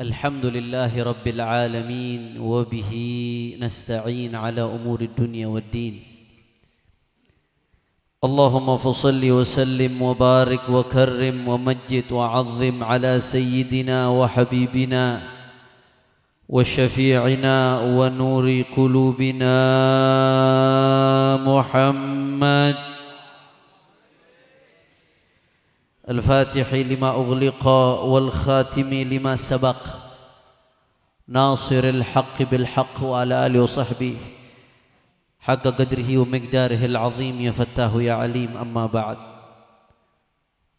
الحمد لله رب العالمين وبه نستعين على أمور الدنيا والدين. اللهم فصل وسلم وبارك وكرم ومجد وعظم على سيدنا وحبيبنا وشفيعنا ونور قلوبنا محمد الفاتح لما أغلق والخاتم لما سبق ناصر الحق بالحق وعلى آله وصحبه حق قدره ومقداره العظيم يا فتاه يا عليم. أما بعد.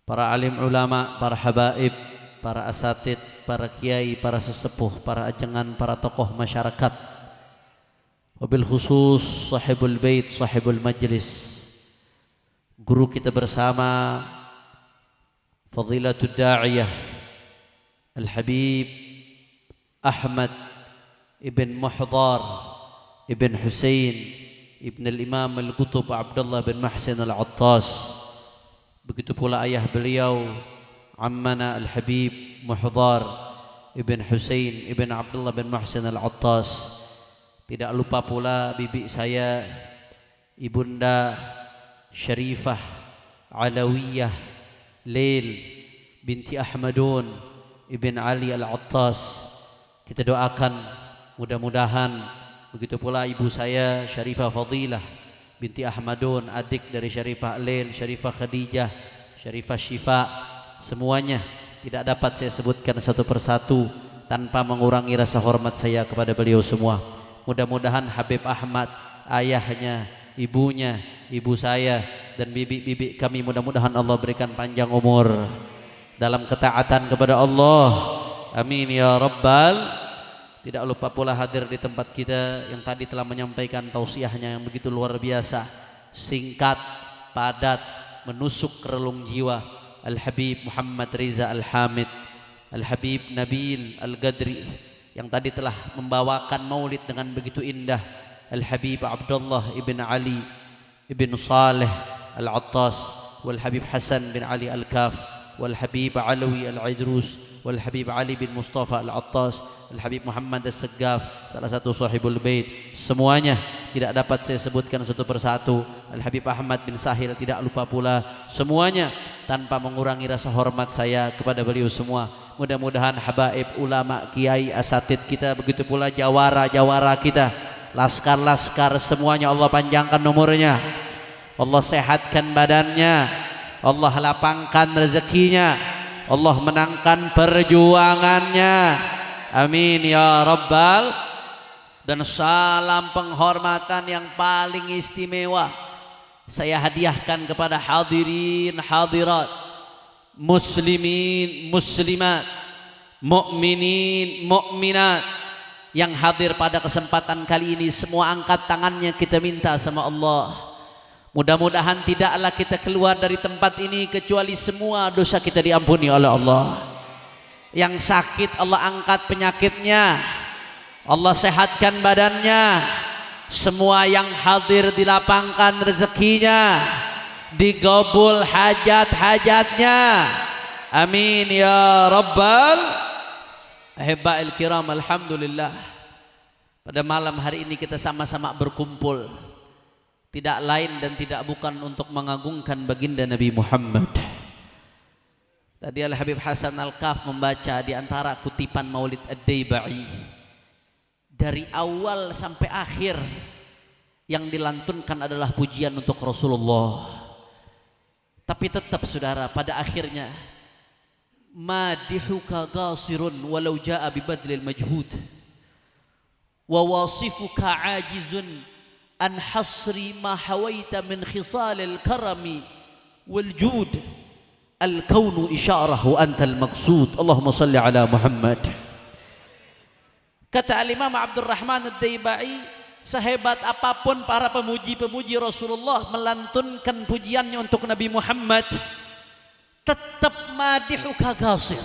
Para alim ulama, para habaib, para asatid, para kiai, para sesepuh, para ajengan, para tokoh masyarakat, wabil khusus sahibul bait, sahibul majlis, guru kita bersama Fadilatul Da'iyah Al-Habib Ahmad Ibn Muhdar Ibn Husain Ibn Al-Imam Al-Qutub Abdullah bin Mahsin Al-Attas. Begitu pula ayah beliau Ammana Al-Habib Muhdar Ibn Husain Ibn Abdullah bin Mahsin Al-Attas. Tidak lupa pula bibi saya Ibunda Syarifah Alawiyah Lail binti Ahmadun Ibn Ali Al-Attas. Kita doakan mudah-mudahan begitu pula ibu saya Syarifah Fadilah binti Ahmadun, adik dari Syarifah Lail, Syarifah Khadijah, Syarifah Syifa. Semuanya tidak dapat saya sebutkan satu persatu tanpa mengurangi rasa hormat saya kepada beliau semua. Mudah-mudahan Habib Ahmad, ayahnya, ibunya, ibu saya dan bibi-bibi kami, mudah-mudahan Allah berikan panjang umur dalam ketaatan kepada Allah. Amin ya rabbal. Tidak lupa pula hadir di tempat kita yang tadi telah menyampaikan tausiahnya yang begitu luar biasa, singkat, padat, menusuk relung jiwa, Al-Habib Muhammad Riza Al-Hamid, Al-Habib Nabil Al-Gadri yang tadi telah membawakan maulid dengan begitu indah, Al-Habib Abdullah Ibn Ali Ibn Saleh Al-Attas, Wal-Habib Hasan bin Ali Al-Kaf, Wal-Habib Alawi Al-Idrus, Wal-Habib Ali bin Mustafa Al-Attas, Al-Habib Muhammad As-Saggaf, salah satu sahibul bait. Semuanya tidak dapat saya sebutkan satu persatu. Al-Habib Ahmad bin Sahil tidak lupa pula. Semuanya tanpa mengurangi rasa hormat saya kepada beliau semua. Mudah-mudahan habaib, ulama, kiai, asatid kita, begitu pula jawara-jawara kita, laskar-laskar, semuanya Allah panjangkan umurnya, Allah sehatkan badannya, Allah lapangkan rezekinya, Allah menangkan perjuangannya. Amin ya rabbal. Dan salam penghormatan yang paling istimewa saya hadiahkan kepada hadirin hadirat, muslimin muslimat, mukminin mukminat yang hadir pada kesempatan kali ini. Semua angkat tangannya, kita minta sama Allah, mudah-mudahan tidaklah kita keluar dari tempat ini kecuali semua dosa kita diampuni oleh Allah. Yang sakit Allah angkat penyakitnya, Allah sehatkan badannya. Semua yang hadir dilapangkan rezekinya, digabul hajat-hajatnya. Amin ya rabbal. Ahibba'il kiram, alhamdulillah, pada malam hari ini kita sama-sama berkumpul tidak lain dan tidak bukan untuk mengagungkan baginda Nabi Muhammad. Tadi Al-Habib Hasan Al-Kaf membaca di antara kutipan Maulid Ad-Daibai, dari awal sampai akhir yang dilantunkan adalah pujian untuk Rasulullah. Tapi tetap saudara, pada akhirnya madihuka qasirun walau jaa bibadlil majhud wa wasifuka ajizun an hasri ma hawaita min khisalil karami wal jud al kaunu isyarahu antal maqsud. Allahumma salli ala Muhammad. Kata Al-Imam Abdurrahman Ad-Daibai, sehebat apapun para pemuji-pemuji Rasulullah melantunkan pujiannya untuk Nabi Muhammad, tetap madihuka qasir,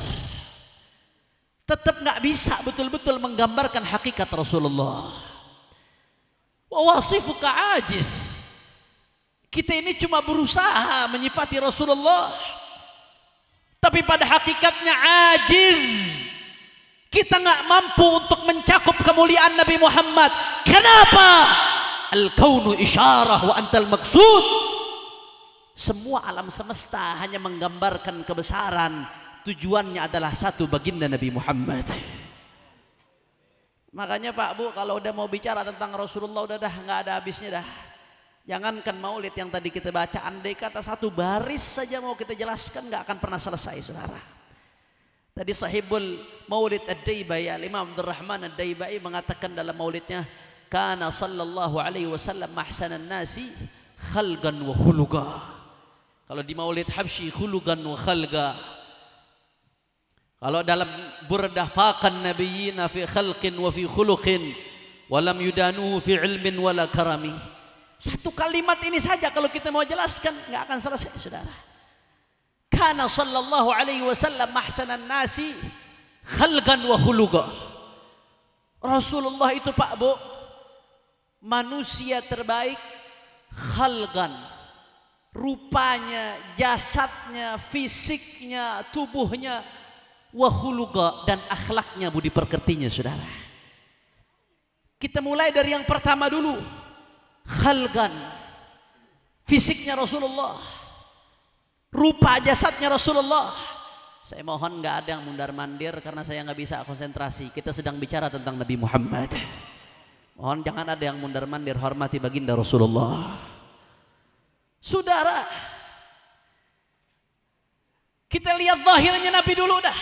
tetap nggak bisa betul-betul menggambarkan hakikat Rasulullah. Wa wasifuka ajiz, kita ini cuma berusaha menyifati Rasulullah, tapi pada hakikatnya ajiz. Kita Kita nggak mampu untuk mencakup kemuliaan Nabi Muhammad. Kenapa? Al-kaunu isyarah wa antal maksud. Semua alam semesta hanya menggambarkan kebesaran. Tujuannya adalah satu, baginda Nabi Muhammad. Makanya Pak Bu, kalau udah mau bicara tentang Rasulullah udah dah nggak ada habisnya dah. Jangankan maulid yang tadi kita baca, andai kata satu baris saja mau kita jelaskan nggak akan pernah selesai, saudara. Tadi sahibul maulid Ad-Daibai, Imam Abdul Rahman Ad-Daibai mengatakan dalam maulidnya, kana sallallahu alaihi wasallam ahsanan nasi khalqan wa khuluqa. Kalau di maulid Habsyi khuluqan wa khalqa. Kalau dalam burdah faqan nabiyina fi khalqin wa fi khuluqin wa lam yudanuhu fi ilmin wala karami. Satu kalimat ini saja kalau kita mau jelaskan nggak akan selesai, saudara. Kana sallallahu alaihi wasallam ahsanan nasi khalqan wa khuluqa. Rasulullah itu Pak Bu, manusia terbaik khalqan, rupanya, jasadnya, fisiknya, tubuhnya, wa khuluqa, dan akhlaknya, budi pekertinya, saudara. Kita mulai dari yang pertama dulu. Khalqan, fisiknya Rasulullah, rupa jasadnya Rasulullah. Saya mohon nggak ada yang mundar mandir karena saya nggak bisa konsentrasi. Kita sedang bicara tentang Nabi Muhammad. Mohon jangan ada yang mundar mandir, hormati baginda Rasulullah. Saudara, kita lihat zahirnya Nabi dulu dah.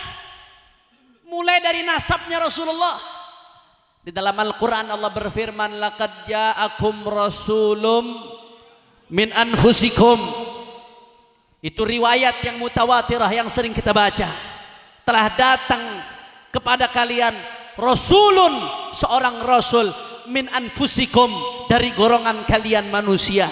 Mulai dari nasabnya Rasulullah. Di dalam Al-Quran Allah berfirman, laqad ja'akum rasulum min anfusikum. Itu riwayat yang mutawatirah yang sering kita baca. Telah datang kepada kalian rasulun, seorang rasul, min anfusikum, dari golongan kalian manusia.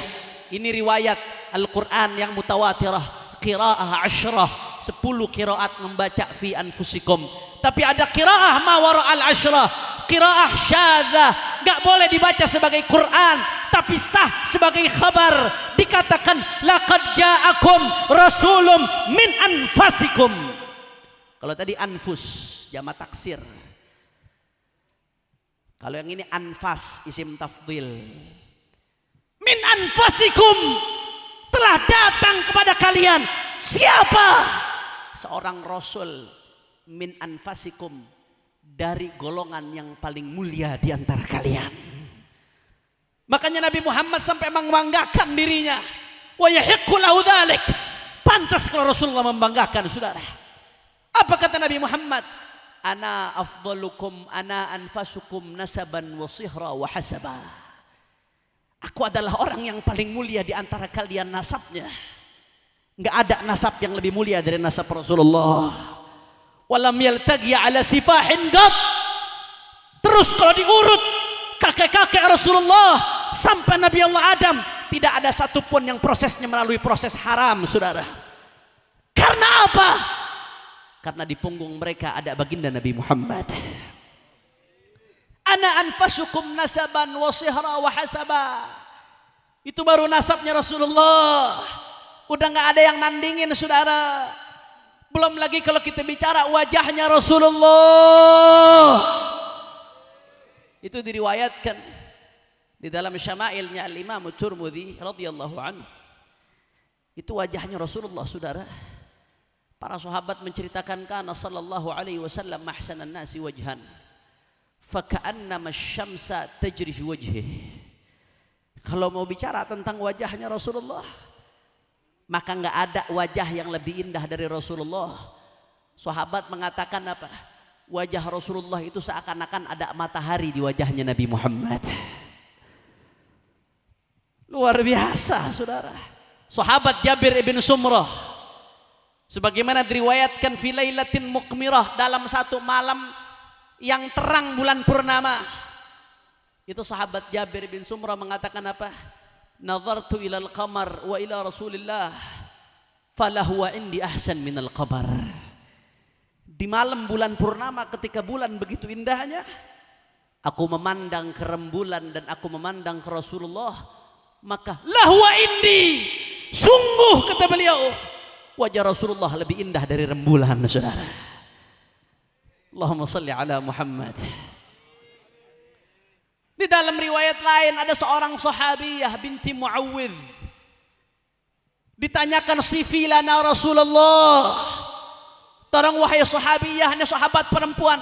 Ini riwayat Al-Quran yang mutawatirah, qiraah asyrah, 10 qiraat membaca fi anfusikum. Tapi ada qiraah ma wara al-asyrah, qiraah syadzah, gak boleh dibaca sebagai Quran tapi sah sebagai khabar. Dikatakan laqad ja'akum rasulum min anfasikum. Kalau tadi anfus jamak taksir, kalau yang ini anfas isim tafdhil. Min anfasikum, telah datang kepada kalian siapa? Seorang rasul min anfasikum, dari golongan yang paling mulia di antara kalian. Makanya Nabi Muhammad sampai membanggakan dirinya. Wa yahiqqu lahu dzalik. Pantas kalau Rasulullah membanggakan, saudara. Apa kata Nabi Muhammad? Ana afdalukum, ana anfasukum nasaban wa sihra wa hasaba. Aku adalah orang yang paling mulia di antara kalian nasabnya. Enggak ada nasab yang lebih mulia dari nasab Rasulullah. Walam yaltaqi ala sifahin qad. Terus kalau diurut kakek-kakek Rasulullah sampai Nabi Allah Adam, tidak ada satupun yang prosesnya melalui proses haram, saudara. Karena apa? Karena di punggung mereka ada baginda Nabi Muhammad. Ana anfasukum nasaban wa sihra wa hasaba. Itu baru nasabnya Rasulullah. Udah nggak ada yang nandingin, saudara. Belum lagi kalau kita bicara wajahnya Rasulullah. Itu diriwayatkan di dalam syama'ilnya Al-Imam Tirmidzi radhiyallahu anhu. Itu wajahnya Rasulullah, saudara. Para sahabat menceritakan kana sallallahu alaihi wasallam ahsanan nasi wajhan. Faka'annama asy-syamsa tajri fi wajhihi. Kalau mau bicara tentang wajahnya Rasulullah, maka enggak ada wajah yang lebih indah dari Rasulullah. Sahabat mengatakan apa? Wajah Rasulullah itu seakan-akan ada matahari di wajahnya Nabi Muhammad. Luar biasa, saudara. Sahabat Jabir ibn Sumrah, sebagaimana diriwayatkan fi lailatin muqmirah, dalam satu malam yang terang bulan purnama, itu sahabat Jabir bin Sumrah mengatakan apa? Nazartu ilal qamar wa ila Rasulillah falahu wa indi ahsan minal qamar. Di malam bulan purnama ketika bulan begitu indahnya, aku memandang ke rembulan dan aku memandang ke Rasulullah, maka lahu wa indi, sungguh kata beliau, wajah Rasulullah lebih indah dari rembulan, saudara. Allahumma salli ala Muhammad. Di dalam riwayat lain ada seorang sahabiyah binti Muawwidh. Ditanyakan sifi lana Rasulullah. Tolong wahai sahabiyah, ini sahabat perempuan,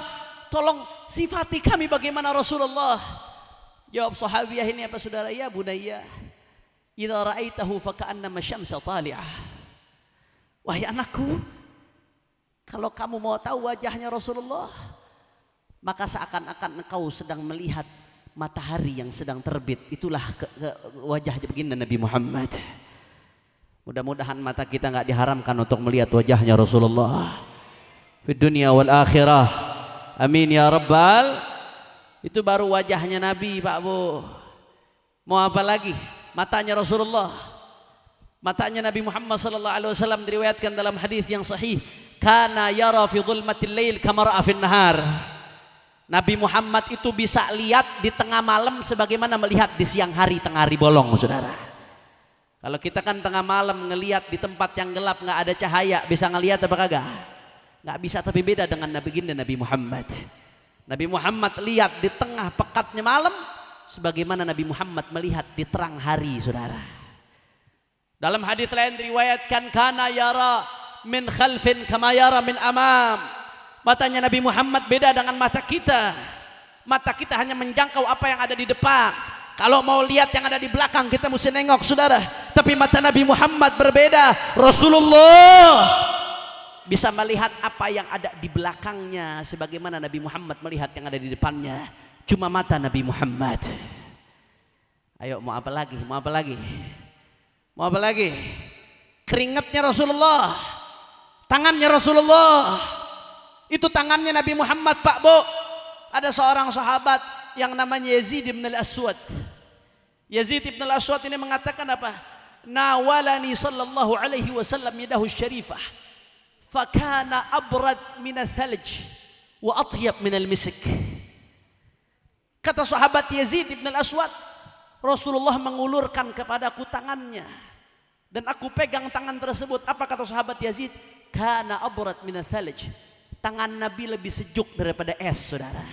tolong sifati kami bagaimana Rasulullah. Jawab sahabiyah ini apa saudara? Ya bunayya, idza ra'aitahu faka'annama syamsa tali'ah. Wahai anakku, kalau kamu mau tahu wajahnya Rasulullah, maka seakan-akan engkau sedang melihat matahari yang sedang terbit. Itulah wajah baginda Nabi Muhammad. Mudah-mudahan mata kita nggak diharamkan untuk melihat wajahnya Rasulullah di dunia wal akhirah. Amin ya rabbal. Itu baru wajahnya Nabi, Pak Bu. Mau apa lagi? Matanya Rasulullah. Matanya Nabi Muhammad sallallahu alaihi wasallam diriwayatkan dalam hadis yang sahih, kana yara fi dhulmatil lail kama ra'a fin nahar. Nabi Muhammad itu bisa lihat di tengah malam sebagaimana melihat di siang hari, tengah hari bolong, saudara. Kalau kita kan tengah malam ngelihat di tempat yang gelap nggak ada cahaya, bisa ngelihat apa kagak? Nggak bisa, tapi beda dengan Nabi Muhammad. Nabi Muhammad lihat di tengah pekatnya malam sebagaimana Nabi Muhammad melihat di terang hari, saudara. Dalam hadis lain diriwayatkan kana yara min khalfin kama yara min amam. Matanya Nabi Muhammad beda dengan mata kita. Mata kita hanya menjangkau apa yang ada di depan. Kalau mau lihat yang ada di belakang kita mesti nengok, saudara. Tapi mata Nabi Muhammad berbeda. Rasulullah bisa melihat apa yang ada di belakangnya sebagaimana Nabi Muhammad melihat yang ada di depannya. Cuma mata Nabi Muhammad. Ayo mau apa lagi? Mau apa lagi? Mau apa lagi? Keringatnya Rasulullah, tangannya Rasulullah. Itu tangannya Nabi Muhammad, Pak Bu. Ada seorang sahabat yang namanya Yazid ibn al-Aswad. Yazid ibn al-Aswad ini mengatakan apa? Nawalani sallallahu alaihi wasallam yadahu syarifah fakana abrad min al-thalj wa atyab min al-misk. Kata sahabat Yazid ibn al-Aswad, Rasulullah mengulurkan kepadaku tangannya dan aku pegang tangan tersebut. Apa kata sahabat Yazid? Kana abrad min al-thalj. Tangan Nabi lebih sejuk daripada es, saudara.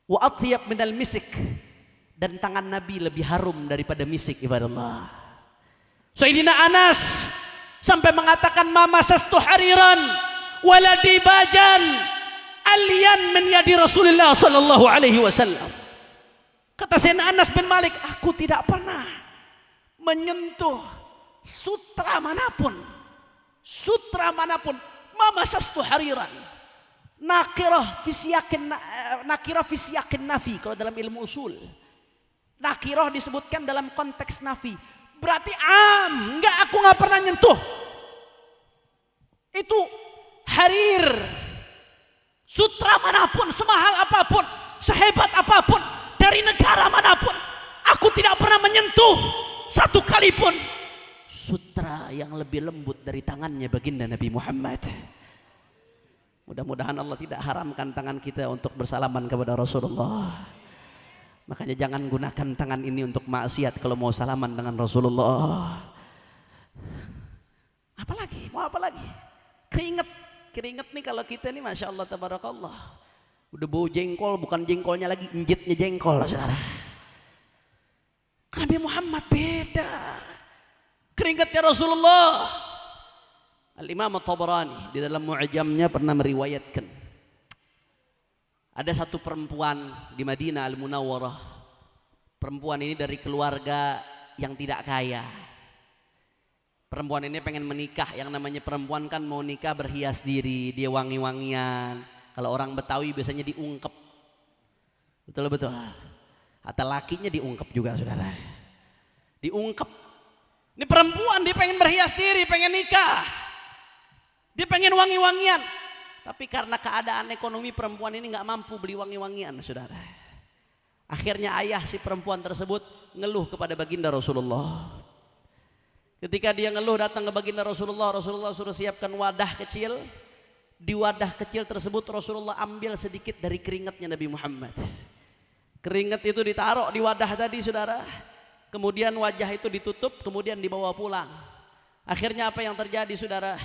Wa atyab minal misik, dan tangan Nabi lebih harum daripada misik, ibadallah. Sayyidina Anas sampai mengatakan ma masastu hariran wala dibajan alyan min yadi Rasulullah sallallahu alaihi wasallam. Kata Sayyidina Anas bin Malik, aku tidak pernah menyentuh sutra manapun ma masastu hariran. Nakirah fi siyakin nafi. Kalau dalam ilmu usul, nakirah disebutkan dalam konteks nafi, berarti aku nggak pernah nyentuh itu harir, sutra manapun, semahal apapun, sehebat apapun, dari negara manapun, aku tidak pernah menyentuh satu kali pun sutra yang lebih lembut dari tangannya baginda Nabi Muhammad. Mudah-mudahan Allah tidak haramkan tangan kita untuk bersalaman kepada Rasulullah. Makanya jangan gunakan tangan ini untuk maksiat kalau mau salaman dengan Rasulullah. Apalagi? Mau apa lagi? Keringet nih kalau kita nih, masya Allah tabarakallah. Udah bau jengkol, bukan jengkolnya lagi, injitnya jengkol, saudara. Karena Nabi Muhammad beda. Keringetnya Rasulullah. Al-Imam At-Tabarani di dalam Mu'jamnya pernah meriwayatkan ada satu perempuan di Madinah Al-Munawwarah. Perempuan ini dari keluarga yang tidak kaya. Perempuan ini pengen menikah. Yang namanya perempuan kan mau nikah berhias diri, dia wangi-wangian. Kalau orang Betawi biasanya diungkep. Betul-betul. Atau lakinya diungkep juga, saudara. Diungkep. Ini perempuan dia pengen berhias diri, pengen nikah. Dia pengen wangi-wangian, tapi karena keadaan ekonomi perempuan ini nggak mampu beli wangi-wangian, saudara. Akhirnya ayah si perempuan tersebut ngeluh kepada baginda Rasulullah. Ketika dia ngeluh datang ke baginda Rasulullah, Rasulullah suruh siapkan wadah kecil. Di wadah kecil tersebut Rasulullah ambil sedikit dari keringatnya Nabi Muhammad. Keringat itu ditaruh di wadah tadi, saudara. Kemudian wajah itu ditutup, kemudian dibawa pulang. Akhirnya apa yang terjadi, saudara?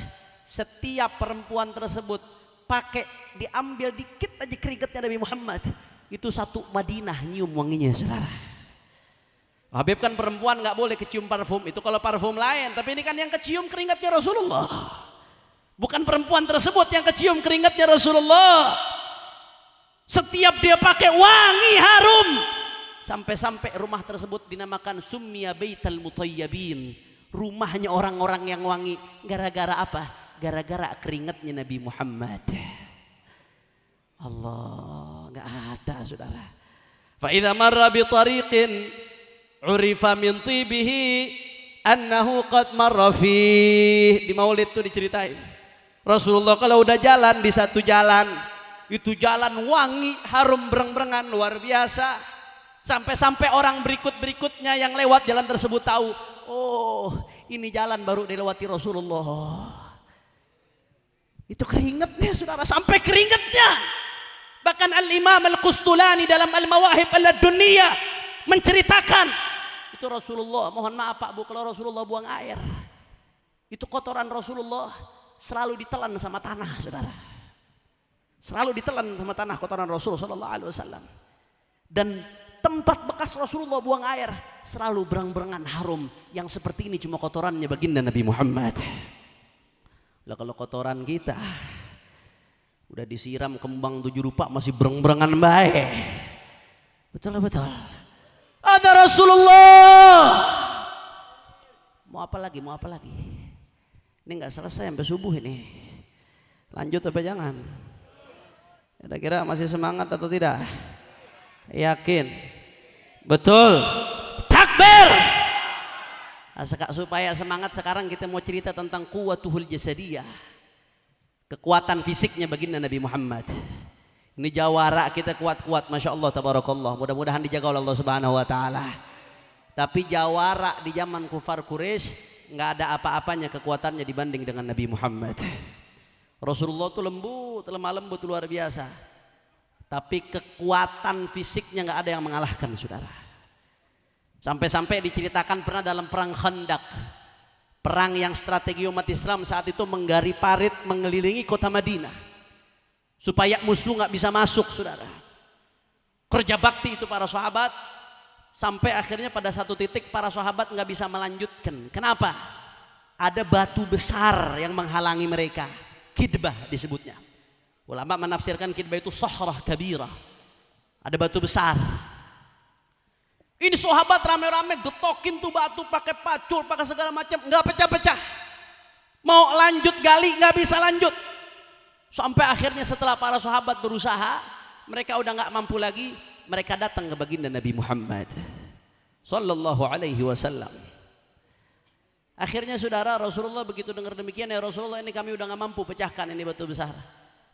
Setiap perempuan tersebut pakai diambil dikit aja keringatnya Nabi Muhammad, itu satu Madinah nyium wanginya saudara. Habib kan perempuan nggak boleh kecium parfum, itu kalau parfum lain, tapi ini kan yang kecium keringatnya Rasulullah. Bukan perempuan tersebut yang kecium keringatnya Rasulullah. Setiap dia pakai wangi harum, sampai-sampai rumah tersebut dinamakan Summiya Baital Mutayyibin, rumahnya orang-orang yang wangi. Gara-gara apa? Gara-gara keringatnya Nabi Muhammad. Allah, nggak ada saudara. Fa idza marra bi tariqin urifa min tibihi annahu qad marra fi. Di Maulid itu diceritain Rasulullah kalau udah jalan di satu jalan, itu jalan wangi harum bereng-berengan luar biasa, sampai-sampai orang berikut-berikutnya yang lewat jalan tersebut tahu, oh ini jalan baru dilewati Rasulullah. Itu keringatnya saudara, sampai keringatnya. Bahkan Al-Imam Al-Qustulani dalam Al-Mawahib Al-Dunniyah menceritakan, itu Rasulullah, mohon maaf Pak Bu kalau Rasulullah buang air, itu kotoran Rasulullah selalu ditelan sama tanah saudara. Selalu ditelan sama tanah kotoran Rasul sallallahu alaihi wasallam. Dan tempat bekas Rasulullah buang air selalu berang-berangan harum, yang seperti ini cuma kotorannya baginda Nabi Muhammad. Lah kalau kotoran kita udah disiram kembang 7 rupa masih bereng-berengan baik. Betul betul. Ada Rasulullah. Mau apa lagi? Mau apa lagi? Ini nggak selesai sampai subuh ini. Lanjut apa jangan? Kira-kira masih semangat atau tidak? Yakin? Betul. Takbir. Supaya semangat, sekarang kita mau cerita tentang quwwatuhul jasadiyah, kekuatan fisiknya baginda Nabi Muhammad. Ini jawara kita kuat-kuat, masya Allah tabarakallah, mudah-mudahan dijaga oleh Allah Subhanahu wa taala. Tapi jawara di zaman kufar Quraisy nggak ada apa-apanya kekuatannya dibanding dengan Nabi Muhammad. Rasulullah itu lembut, lemah lembut luar biasa, tapi kekuatan fisiknya nggak ada yang mengalahkan saudara. Sampai-sampai diceritakan pernah dalam perang Khandaq, perang yang strategi umat Islam saat itu menggali parit mengelilingi kota Madinah supaya musuh nggak bisa masuk saudara. Kerja bakti itu para sahabat, sampai akhirnya pada satu titik para sahabat nggak bisa melanjutkan. Kenapa? Ada batu besar yang menghalangi mereka, kidbah disebutnya. Ulama menafsirkan kidbah itu sahrah kabirah, ada batu besar. Ini sahabat rame-rame getokin tuh batu pakai pacul, pakai segala macam, nggak pecah-pecah. Mau lanjut gali nggak bisa lanjut. Sampai akhirnya setelah para sahabat berusaha, mereka udah nggak mampu lagi, mereka datang ke baginda Nabi Muhammad sallallahu alaihi wasallam. Akhirnya saudara, Rasulullah begitu dengar demikian, ya Rasulullah ini kami udah nggak mampu pecahkan ini batu besar.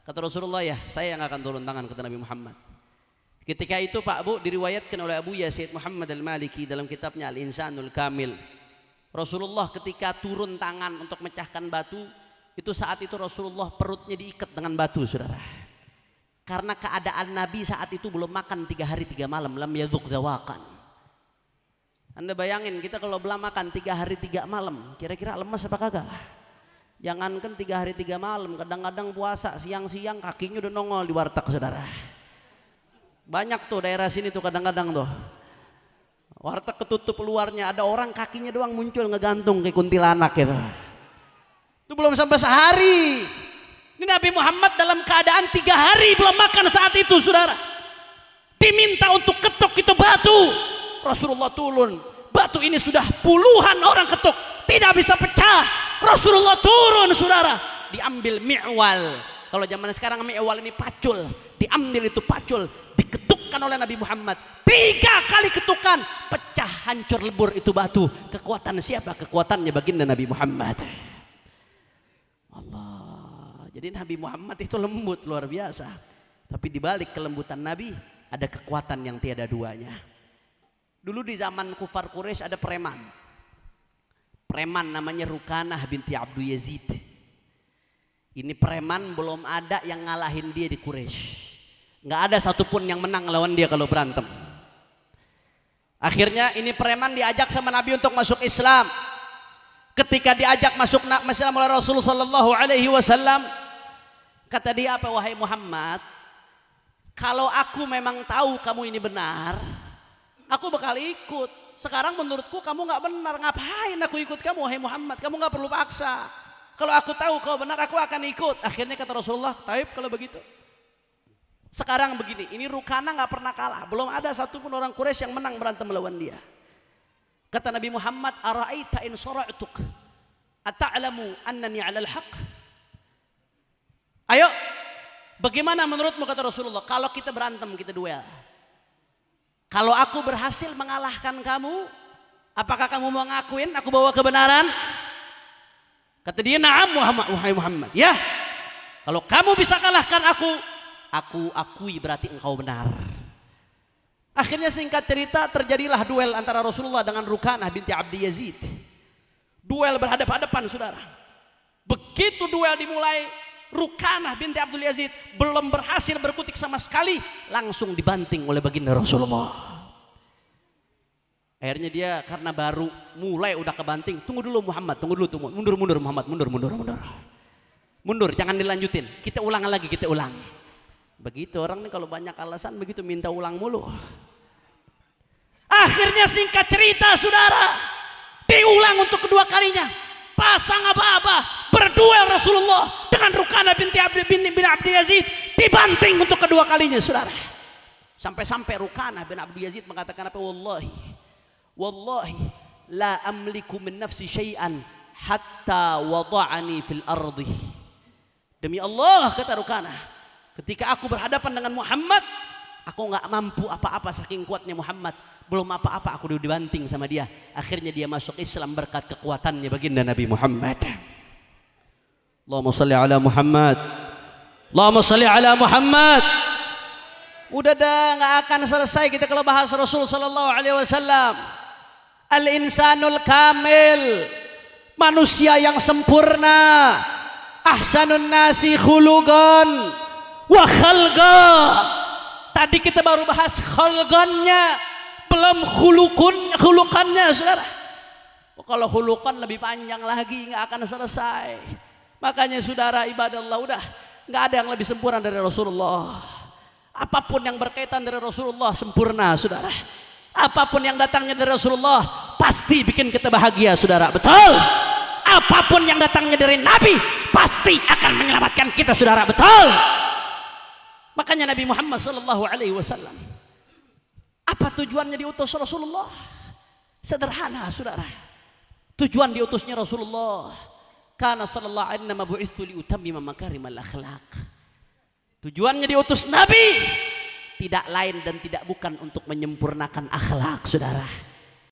Kata Rasulullah, ya saya yang akan turun tangan, kata Nabi Muhammad. Ketika itu Pak Bu, diriwayatkan oleh Abu Yazid Muhammad Al-Maliki dalam kitabnya Al-Insanul Kamil, Rasulullah ketika turun tangan untuk mecahkan batu, itu saat itu Rasulullah perutnya diikat dengan batu saudara. Karena keadaan Nabi saat itu belum makan 3 hari 3 malam, lam yadzuq dzawakan. Anda bayangin kita kalau belum makan 3 hari 3 malam, kira-kira lemas apa kagak? Jangankan 3 hari 3 malam, kadang-kadang puasa siang-siang kakinya udah nongol di warteg saudara. Banyak tuh daerah sini tuh kadang-kadang tuh warteg ketutup luarnya, ada orang kakinya doang muncul ngegantung kayak kuntilanak gitu. Itu belum sampai sehari. Ini Nabi Muhammad dalam keadaan 3 hari belum makan saat itu saudara. Diminta untuk ketuk itu batu, Rasulullah turun. Batu ini sudah puluhan orang ketuk, tidak bisa pecah. Rasulullah turun saudara, diambil mi'wal. Kalau zaman sekarang mi'wal ini pacul, diambil itu pacul, diketukkan oleh Nabi Muhammad 3 kali ketukan, pecah hancur lebur itu batu. Kekuatan siapa? Kekuatannya baginda Nabi Muhammad. Allah, jadi Nabi Muhammad itu lembut luar biasa, tapi dibalik kelembutan Nabi ada kekuatan yang tiada duanya. Dulu di zaman kufar Quraisy ada preman namanya Rukanah binti Abdul Yazid. Ini preman belum ada yang ngalahin dia di Quraisy. Nggak ada satupun yang menang lawan dia kalau berantem. Akhirnya ini preman diajak sama Nabi untuk masuk Islam. Ketika diajak masuk Islam oleh Rasulullah sallallahu alaihi wasallam, Kata dia apa, wahai Muhammad, kalau aku memang tahu kamu ini benar, aku bakal ikut. Sekarang menurutku kamu nggak benar, ngapain aku ikut kamu wahai Muhammad? Kamu nggak perlu paksa. Kalau aku tahu kau benar, aku akan ikut. Akhirnya kata Rasulullah, taib kalau begitu. Sekarang begini, ini Rukana nggak pernah kalah, belum ada satupun orang Quraisy yang menang berantem melawan dia. Kata Nabi Muhammad, ara'aita in sara'tuk ata'lamu annani 'alal haqq? Ayo, bagaimana menurutmu, kata Rasulullah, kalau kita berantem, kita duel? Kalau aku berhasil mengalahkan kamu, apakah kamu mau ngakuin aku bawa kebenaran? Kata dia, na'am wahai Muhammad. Ya, kalau kamu bisa kalahkan aku akui berarti engkau benar. Akhirnya singkat cerita terjadilah duel antara Rasulullah dengan Rukanah binti Abdi Yazid. Duel berhadapan-hadapan, saudara. Begitu duel dimulai, Rukanah binti Abdul Yazid belum berhasil berkutik sama sekali, langsung dibanting oleh baginda Rasulullah. Akhirnya dia karena baru mulai udah kebanting, tunggu dulu Muhammad, mundur Muhammad, mundur, jangan dilanjutin, kita ulang lagi, kita ulang. Begitu orang nih kalau banyak alasan begitu minta ulang mulu. Akhirnya singkat cerita, saudara, diulang untuk kedua kalinya. Pasang aba-aba berduel Rasulullah dengan Rukanah binti Abdi Yazid, dibanting untuk kedua kalinya, saudara. Sampai-sampai Rukanah bin Abdi Yazid mengatakan apa? Wallahi la amliku min nafsi syai'an hatta wada'ani fil ardi. Demi Allah, kata Rukanah, ketika aku berhadapan dengan Muhammad, aku nggak mampu apa-apa saking kuatnya Muhammad. Belum apa-apa aku udah dibanting sama dia. Akhirnya dia masuk Islam berkat kekuatannya baginda Nabi Muhammad. Allahumma salli ala Muhammad. Allahumma salli ala Muhammad. Udah dah, nggak akan selesai kita kalau bahas Rasul sallallahu alaihi wasallam. Al-insanul kamil, manusia yang sempurna. Ahsanun nasi khuluqan wa khalqa. Tadi kita baru bahas khalqannya, belum khuluqannya, saudara. Kalau khuluqan lebih panjang lagi, nggak akan selesai. Makanya saudara ibadallah, udah nggak ada yang lebih sempurna dari Rasulullah. Apapun yang berkaitan dari Rasulullah sempurna, saudara. Apapun yang datangnya dari Rasulullah pasti bikin kita bahagia, saudara. Betul. Apapun yang datangnya dari Nabi pasti akan menyelamatkan kita, saudara. Betul. Makanya Nabi Muhammad sallallahu alaihi wasallam, apa tujuannya diutus Rasulullah? Sederhana, saudara. Tujuan diutusnya Rasulullah, karena sallallahu alaihi wasallam bu'itsu li utammima makarimal akhlaq. Tujuannya diutus Nabi tidak lain dan tidak bukan untuk menyempurnakan akhlak, saudara.